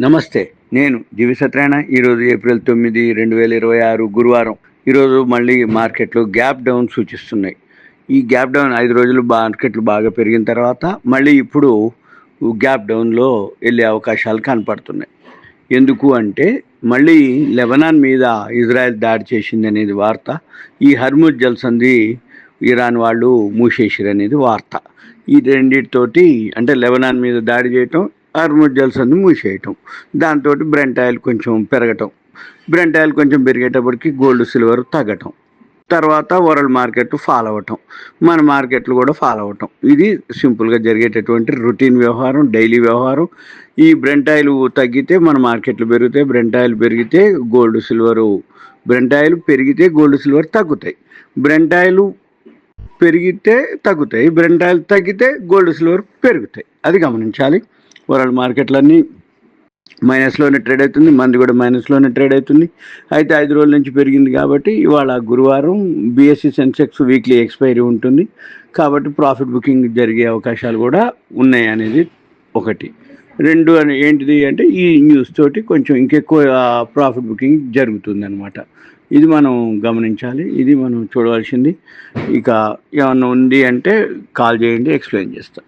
నమస్తే. నేను దివిసత్రాయణ. ఈరోజు ఏప్రిల్ 9, 2026 గురువారం. ఈరోజు మళ్ళీ మార్కెట్లు గ్యాప్ డౌన్ సూచిస్తున్నాయి. ఈ గ్యాప్ డౌన్ 5 రోజులు మార్కెట్లు బాగా పెరిగిన తర్వాత మళ్ళీ ఇప్పుడు గ్యాప్ డౌన్లో వెళ్ళే అవకాశాలు కనపడుతున్నాయి. ఎందుకు అంటే మళ్ళీ లెబనాన్ మీద ఇజ్రాయెల్ దాడి చేసిందనేది వార్త. ఈ హర్ముజ్ జలసంధి ఇరాన్ వాళ్ళు మూసేసిరనేది వార్త. ఈ రెండింటితోటి అంటే లెబనాన్ మీద దాడి చేయటం, హర్ముజ్ జలసంధి మూసేయటం, దాంతో బ్రెంట్ ఆయిల్ కొంచెం పెరగటం, బ్రెంట్ ఆయిల్ కొంచెం పెరిగేటప్పటికి గోల్డ్ సిల్వర్ తగ్గటం, తర్వాత వరల్డ్ మార్కెట్ ఫాలో అవ్వటం, మన మార్కెట్లు కూడా ఫాలో అవ్వటం. ఇది సింపుల్గా జరిగేటటువంటి రొటీన్ వ్యవహారం, డైలీ వ్యవహారం. ఈ బ్రెంట్ ఆయిల్ తగ్గితే మన మార్కెట్లు పెరుగుతాయి, బ్రెంట్ ఆయిల్ పెరిగితే గోల్డ్ సిల్వరు, బ్రెంట్ ఆయిల్ పెరిగితే గోల్డ్ సిల్వర్ తగ్గుతాయి, బ్రెంట్ ఆయిల్ పెరిగితే తగ్గుతాయి, బ్రెంట్ ఆయిల్ తగ్గితే గోల్డ్ సిల్వర్ పెరుగుతాయి. అది గమనించాలి. వరల్డ్ మార్కెట్లన్నీ మైనస్లోనే ట్రేడ్ అవుతుంది, మంది కూడా మైనస్లోనే ట్రేడ్ అవుతుంది. అయితే 5 రోజుల నుంచి పెరిగింది కాబట్టి ఇవాళ గురువారం బిఎస్సి సెన్సెక్స్ వీక్లీ ఎక్స్పైరీ ఉంటుంది కాబట్టి ప్రాఫిట్ బుకింగ్ జరిగే అవకాశాలు కూడా ఉన్నాయి అనేది ఒకటి. రెండు ఏంటిది అంటే ఈ న్యూస్ తోటి కొంచెం ఇంకెక్కువ ప్రాఫిట్ బుకింగ్ జరుగుతుంది అనమాట. ఇది మనం గమనించాలి, ఇది మనం చూడవలసింది. ఇక ఏమన్నా ఉంది అంటే కాల్ చేయండి, ఎక్స్ప్లెయిన్ చేస్తాను.